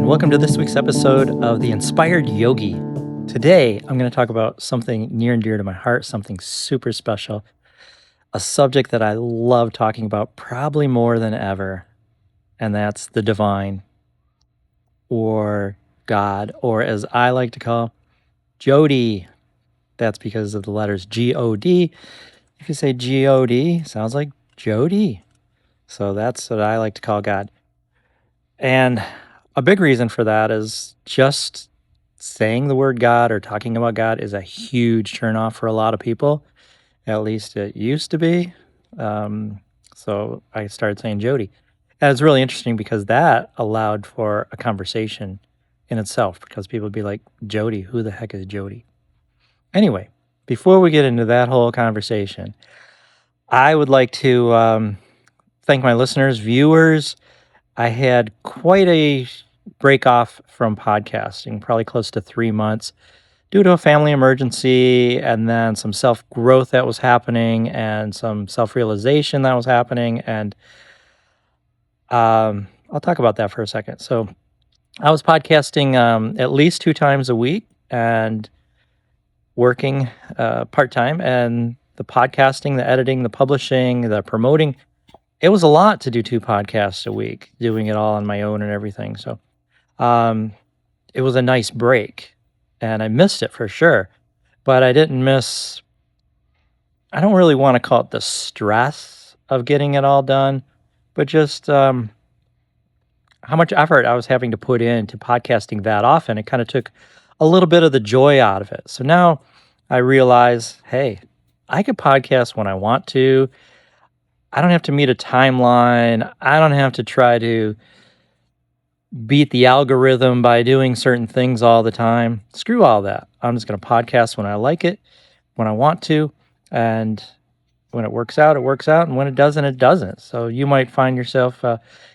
welcome to this week's episode of the Inspired Yogi. Today, I'm going to talk about something near and dear to my heart, something super special, a subject that I love talking about probably more than ever, and that's the divine, or God, or as I like to call, Jody. That's because of the letters G-O-D. If you say G-O-D, sounds like Jody. So that's what I like to call God. And a big reason for that is just saying the word God or talking about God is a huge turnoff for a lot of people. At least it used to be. So I started saying Jody. And it's really interesting because that allowed for a conversation in itself, because people would be like, Jody, who the heck is Jody? Anyway, before we get into that whole conversation, I would like to thank my listeners, viewers. I had quite a break off from podcasting, probably close to 3 months, due to a family emergency and then some self growth that was happening and some self realization that was happening. And I'll talk about that for a second. So I was podcasting at least 2 times a week and working part time. And the podcasting, the editing, the publishing, the promoting, it was a lot to do 2 podcasts a week, doing it all on my own and everything. So it was a nice break, and I missed it for sure. But I didn't miss, I don't really want to call it the stress of getting it all done, but just how much effort I was having to put into podcasting that often. It kind of took a little bit of the joy out of it. So now I realize, hey, I could podcast when I want to. I don't have to meet a timeline. I don't have to try to beat the algorithm by doing certain things all the time. Screw all that. I'm just going to podcast when I like it, when I want to, and when it works out, it works out, and when it doesn't, it doesn't. So you might find yourself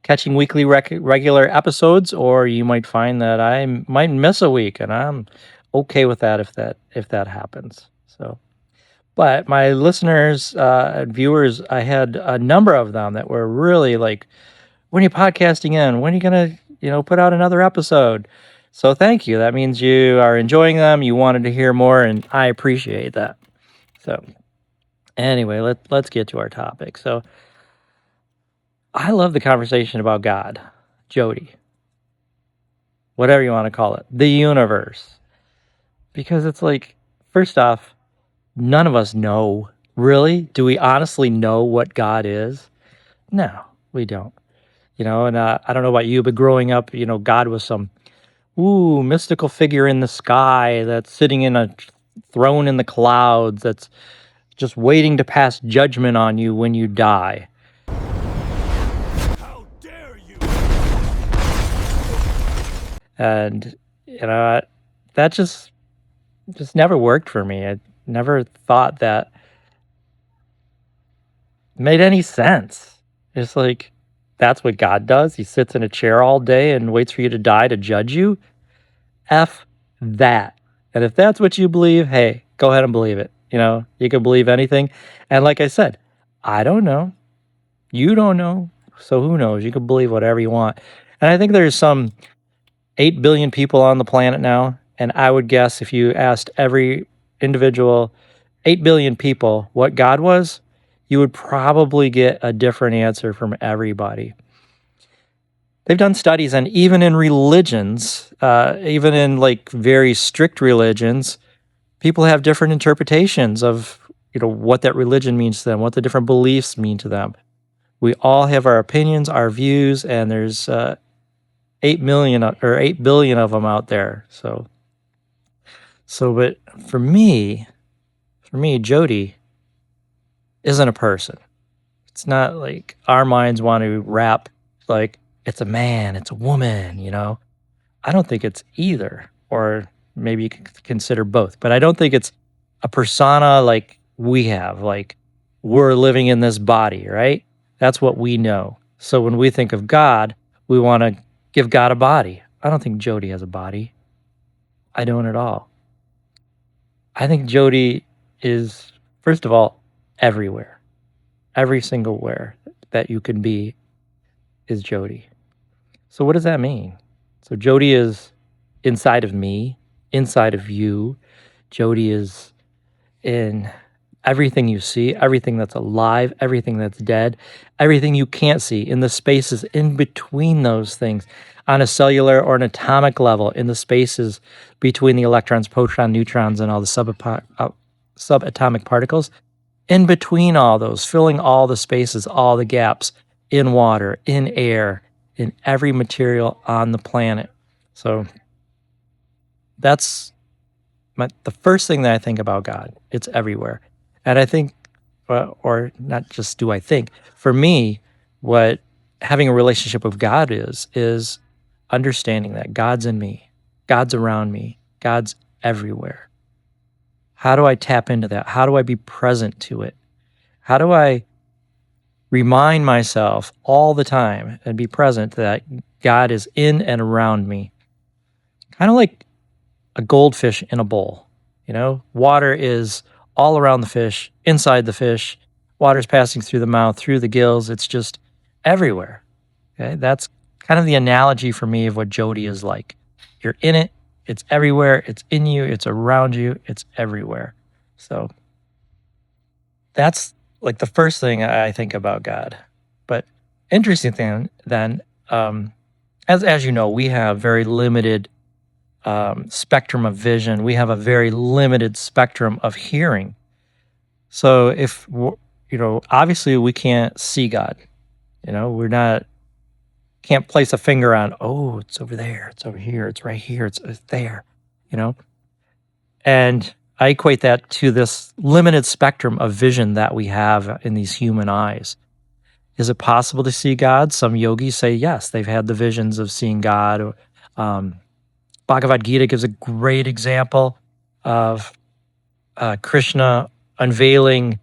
catching weekly regular episodes, or you might find that I might miss a week, and I'm okay with that if that happens. So, but my listeners and viewers, I had a number of them that were really like, when are you podcasting in? When are you going to, put out another episode? So thank you. That means you are enjoying them. You wanted to hear more, and I appreciate that. So anyway, let's get to our topic. So I love the conversation about God, Jody, whatever you want to call it, the universe. Because it's like, first off, none of us know. Really? Do we honestly know what God is? No, we don't. And I don't know about you, but growing up, God was some mystical figure in the sky that's sitting in a throne in the clouds that's just waiting to pass judgment on you when you die. How dare you! And that just never worked for me. I never thought that made any sense. It's like, that's what God does. He sits in a chair all day and waits for you to die to judge you. F that. And if that's what you believe, hey, go ahead and believe it. You can believe anything. And like I said, I don't know. You don't know. So who knows? You can believe whatever you want. And I think there's some 8 billion people on the planet now. And I would guess if you asked every individual 8 billion people what God was, you would probably get a different answer from everybody. They've done studies, and even in religions, even in like very strict religions, people have different interpretations of what that religion means to them, what the different beliefs mean to them. We all have our opinions, our views, and there's 8 million or 8 billion of them out there. So, but for me, Jody isn't a person. It's not like our minds want to wrap like it's a man, it's a woman, I don't think it's either, or maybe you could consider both, but I don't think it's a persona like we have, like we're living in this body, right? That's what we know. So when we think of God, we want to give God a body. I don't think Jody has a body. I don't at all. I think Jody is, first of all, everywhere. Every single where that you can be is Jody. So what does that mean? So Jody is inside of me, inside of you. Jody is in everything you see, everything that's alive, everything that's dead, everything you can't see, in the spaces in between those things, on a cellular or an atomic level, in the spaces between the electrons, protons, neutrons, and all the subatomic particles, in between all those, filling all the spaces, all the gaps, in water, in air, in every material on the planet. So that's the first thing that I think about God. It's everywhere. And I think, or not just do I think, for me, what having a relationship with God is understanding that God's in me, God's around me, God's everywhere. How do I tap into that? How do I be present to it? How do I remind myself all the time and be present that God is in and around me? Kind of like a goldfish in a bowl. Water is all around the fish, inside the fish. Water's passing through the mouth, through the gills. It's just everywhere. Okay, that's kind of the analogy for me of what Jody is like. You're in it. It's everywhere. It's in you. It's around you. It's everywhere. So that's like the first thing I think about God. But interesting thing then, as you know, we have very limited spectrum of vision. We have a very limited spectrum of hearing. So if, obviously we can't see God, can't place a finger on, oh, it's over there, it's over here, it's right here, it's there, and I equate that to this limited spectrum of vision that we have in these human eyes. Is it possible to see God? Some yogis say yes, they've had the visions of seeing God. Bhagavad Gita gives a great example of Krishna unveiling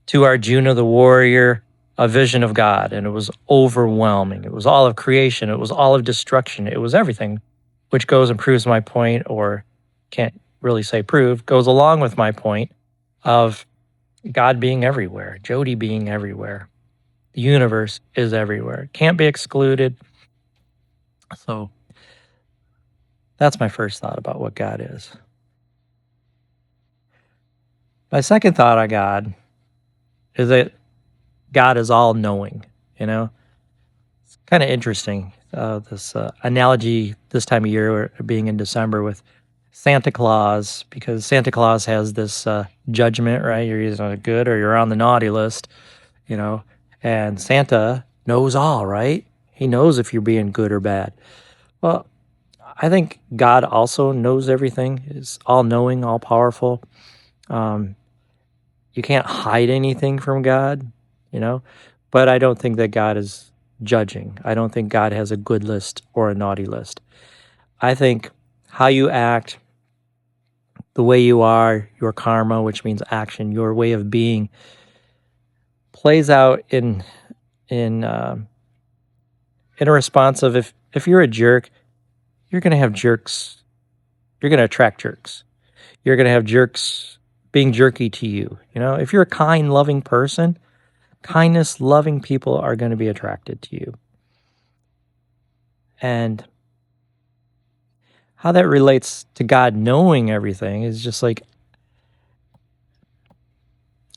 to Arjuna the warrior a vision of God, and it was overwhelming. It was all of creation. It was all of destruction. It was everything, which goes and proves my point, or can't really say prove, goes along with my point of God being everywhere, Jody being everywhere. The universe is everywhere. Can't be excluded. So that's my first thought about what God is. My second thought on God is that God is all-knowing, It's kind of interesting, this analogy this time of year, being in December, with Santa Claus, because Santa Claus has this judgment, right? You're either good or you're on the naughty list, and Santa knows all, right? He knows if you're being good or bad. Well, I think God also knows everything, is all-knowing, all-powerful. You can't hide anything from God, but I don't think that God is judging. I don't think God has a good list or a naughty list. I think how you act, the way you are, your karma, which means action, your way of being, plays out in a response of, if you're a jerk, you're going to have jerks. You're going to attract jerks. You're going to have jerks being jerky to you. If you're a kind, loving person, kindness, loving people are going to be attracted to you. And how that relates to God knowing everything is just like,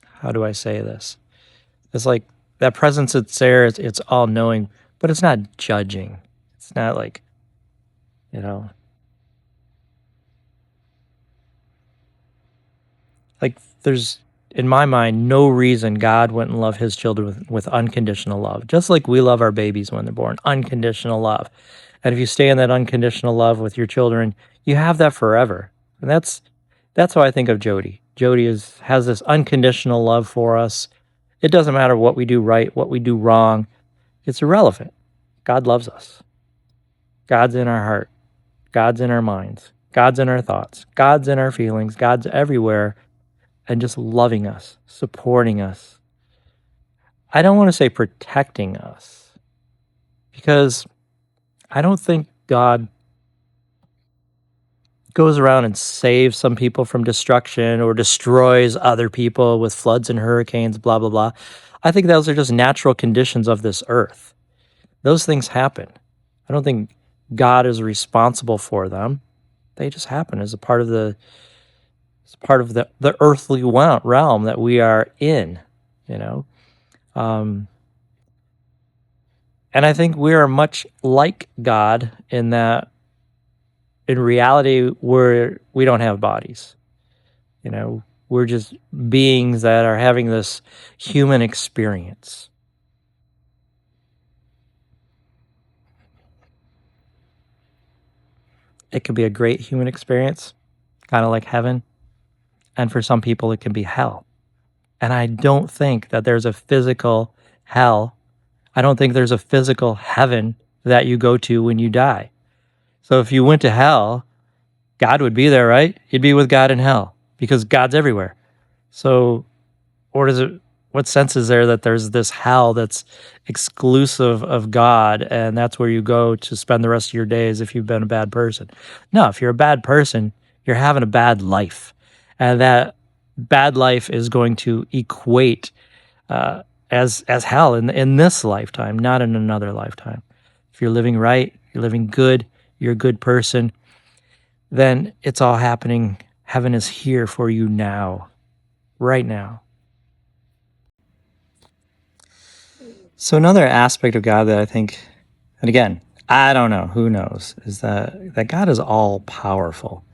how do I say this? It's like that presence that's there, it's all knowing, but it's not judging. It's not like, like there's, in my mind, no reason God wouldn't love his children with unconditional love, just like we love our babies when they're born, unconditional love. And if you stay in that unconditional love with your children, you have that forever. And that's how I think of Jody. Jody has this unconditional love for us. It doesn't matter what we do right, what we do wrong. It's irrelevant. God loves us. God's in our heart. God's in our minds. God's in our thoughts. God's in our feelings. God's everywhere, and just loving us, supporting us. I don't want to say protecting us, because I don't think God goes around and saves some people from destruction or destroys other people with floods and hurricanes, blah, blah, blah. I think those are just natural conditions of this earth. Those things happen. I don't think God is responsible for them. They just happen as a part of the earthly realm that we are in, you know. And I think we are much like God in that, in reality, we don't have bodies. You know, we're just beings that are having this human experience. It can be a great human experience, kind of like heaven. And for some people, it can be hell. And I don't think that there's a physical hell. I don't think there's a physical heaven that you go to when you die. So if you went to hell, God would be there, right? You'd be with God in hell because God's everywhere. So, or does it? What sense is there that there's this hell that's exclusive of God, and that's where you go to spend the rest of your days if you've been a bad person? No, if you're a bad person, you're having a bad life, and that bad life is going to equate as hell in this lifetime, not in another lifetime. If you're living right, you're living good, you're a good person, then it's all happening. Heaven is here for you now, right now. So another aspect of God that I think, and again, I don't know, who knows, is that God is all powerful.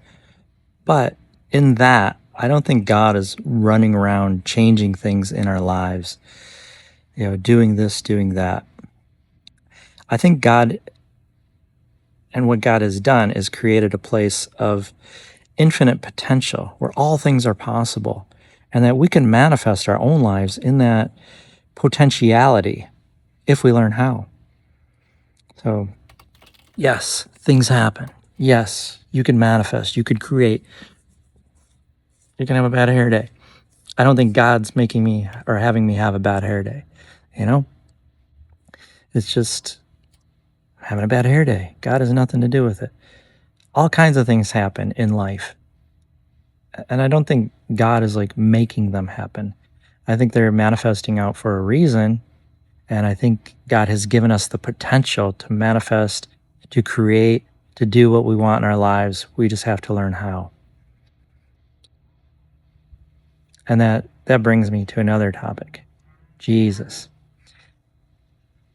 But in that, I don't think God is running around changing things in our lives, doing this, doing that. I think God and what God has done is created a place of infinite potential where all things are possible and that we can manifest our own lives in that potentiality if we learn how. So, yes, things happen. Yes, you can manifest. You could create. You can have a bad hair day. I don't think God's making me or having me have a bad hair day. It's just having a bad hair day. God has nothing to do with it. All kinds of things happen in life. And I don't think God is like making them happen. I think they're manifesting out for a reason. And I think God has given us the potential to manifest, to create, to do what we want in our lives. We just have to learn how. And that brings me to another topic, Jesus.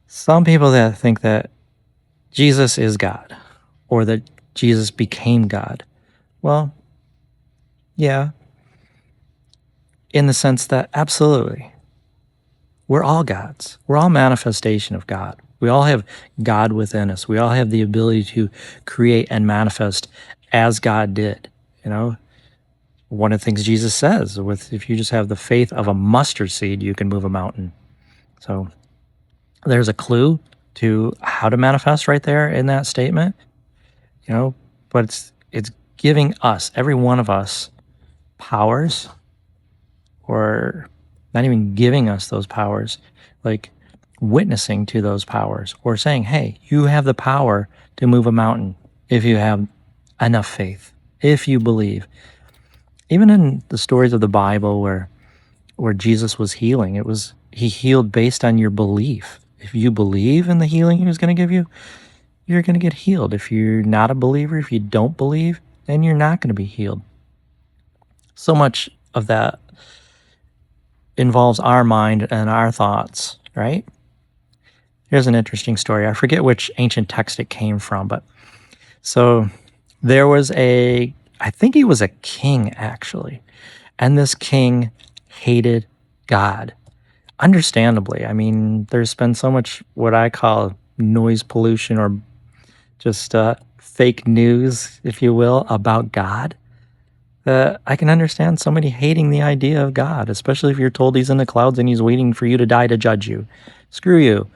Some people that think that Jesus is God or that Jesus became God. Well, yeah, in the sense that absolutely, we're all gods. We're all manifestation of God. We all have God within us. We all have the ability to create and manifest as God did. One of the things Jesus says, if you just have the faith of a mustard seed, you can move a mountain. So there's a clue to how to manifest right there in that statement, but it's giving us, every one of us, powers, or not even giving us those powers, like witnessing to those powers or saying, hey, you have the power to move a mountain if you have enough faith, if you believe. Even in the stories of the Bible where Jesus was healing, he healed based on your belief. If you believe in the healing he was going to give you, you're going to get healed. If you're not a believer, if you don't believe, then you're not going to be healed. So much of that involves our mind and our thoughts, right? Here's an interesting story. I forget which ancient text it came from, but so there was I think he was a king actually, and this king hated God. Understandably. I mean, there's been so much what I call noise pollution or just fake news, if you will, about God. I can understand somebody hating the idea of God, especially if you're told he's in the clouds and he's waiting for you to die to judge you. Screw you.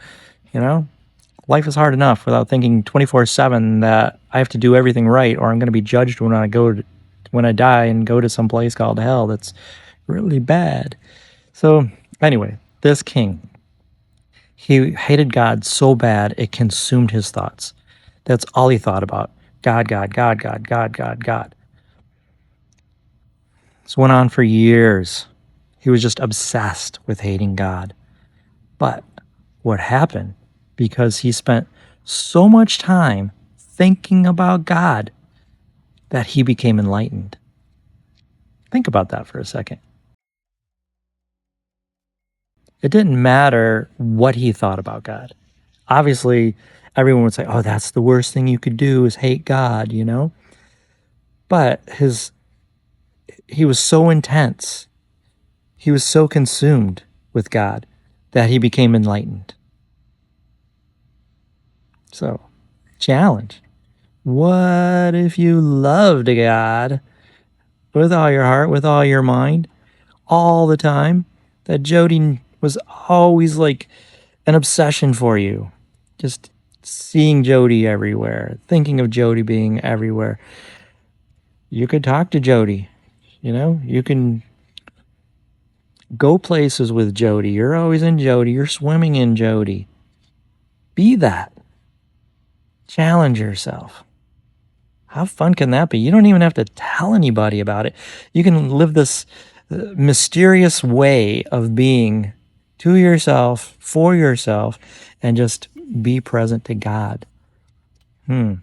Life is hard enough without thinking 24/7 that I have to do everything right or I'm going to be judged when I die and go to some place called hell. That's really bad. So anyway, this king, he hated God so bad it consumed his thoughts. That's all he thought about. God, God, God, God, God, God, God. This went on for years. He was just obsessed with hating God. But what happened, because he spent so much time thinking about God that he became enlightened. Think about that for a second. It didn't matter what he thought about God. Obviously, everyone would say, oh, that's the worst thing you could do is hate God, you know? But he was so intense, he was so consumed with God that he became enlightened. So, challenge. What if you loved God with all your heart, with all your mind, all the time? That Jody was always like an obsession for you. Just seeing Jody everywhere, thinking of Jody being everywhere. You could talk to Jody, you know, you can go places with Jody. You're always in Jody, you're swimming in Jody. Be that. Challenge yourself. How fun can that be? You don't even have to tell anybody about it. You can live this mysterious way of being to yourself, for yourself, and just be present to God. I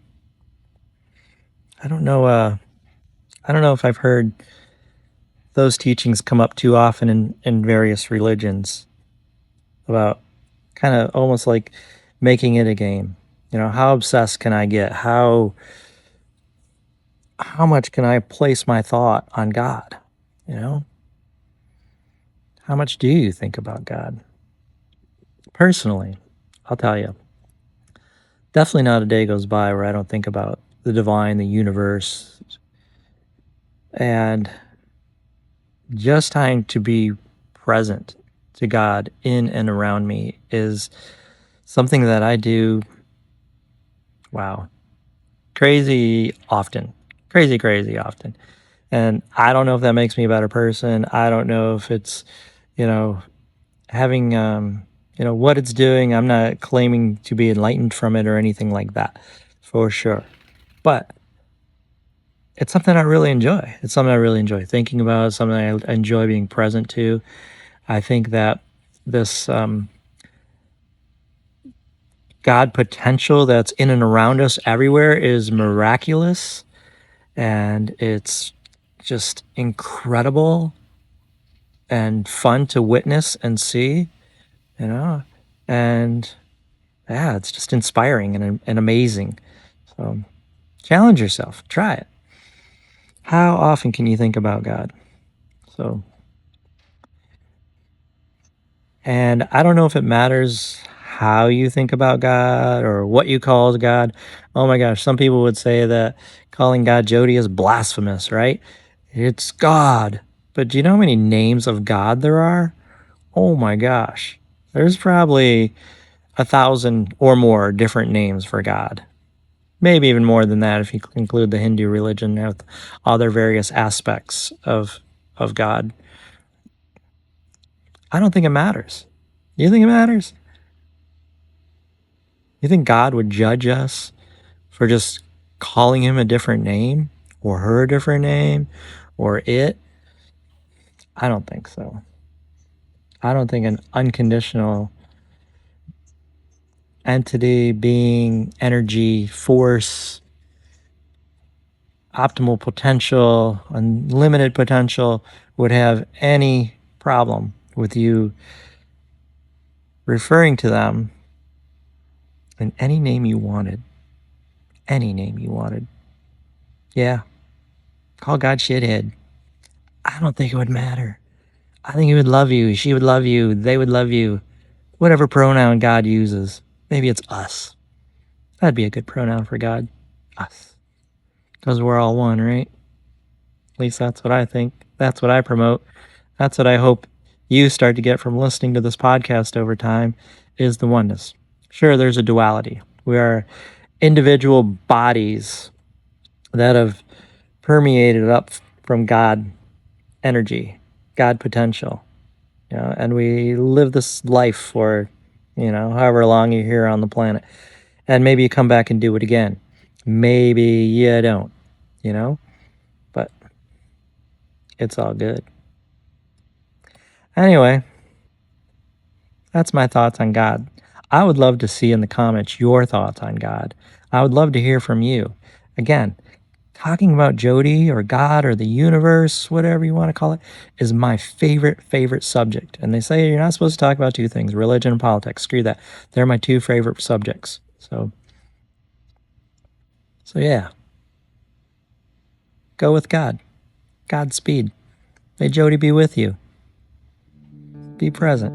don't know. I don't know if I've heard those teachings come up too often in various religions about kind of almost like making it a game. You know, how obsessed can I get? How much can I place my thought on God? You know, how much do you think about God? Personally, I'll tell you, definitely not a day goes by where I don't think about the divine, the universe, and just trying to be present to God in and around me is something that I do, wow, crazy often. And I don't know if that makes me a better person. I don't know if it's, you know, having, what it's doing. I'm not claiming to be enlightened from it or anything like that, for sure. But it's something I really enjoy. It's something I really enjoy thinking about. It's something I enjoy being present to. I think that this God potential that's in and around us everywhere is miraculous, and it's just incredible and fun to witness and see, you know, and yeah, it's just inspiring and amazing. So challenge yourself, try it. How often can you think about God? So, and I don't know if it matters how you think about God or what you call God. Oh my gosh, some people would say that calling God Jody is blasphemous, right? It's God. But do you know how many names of God there are? Oh my gosh. There's probably 1,000 or more different names for God. Maybe even more than that if you include the Hindu religion with other various aspects of God. I don't think it matters. You think it matters? You think God would judge us for just calling him a different name or her a different name or it? I don't think so. I don't think an unconditional entity, being, energy, force, optimal potential, unlimited potential would have any problem with you referring to them in any name you wanted. Any name you wanted. Yeah. Call God shithead. I don't think it would matter. I think he would love you. She would love you. They would love you. Whatever pronoun God uses. Maybe it's us. That'd be a good pronoun for God. Us. Because we're all one, right? At least that's what I think. That's what I promote. That's what I hope you start to get from listening to this podcast over time is the oneness. Sure, there's a duality. We are individual bodies that have permeated up from God energy, God potential. You know, and we live this life for, however long you're here on the planet. And maybe you come back and do it again. Maybe you don't, but it's all good. Anyway, that's my thoughts on God. I would love to see in the comments your thoughts on God. I would love to hear from you. Again, talking about Jody or God or the universe, whatever you want to call it, is my favorite subject. And they say you're not supposed to talk about two things, religion and politics. Screw that. They're my two favorite subjects. So yeah, go with God. Godspeed. May Jody be with you. Be present.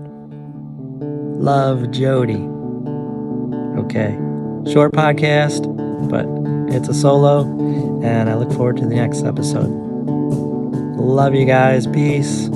Love, Jody. Okay. Short podcast, but it's a solo, and I look forward to the next episode. Love you guys. Peace.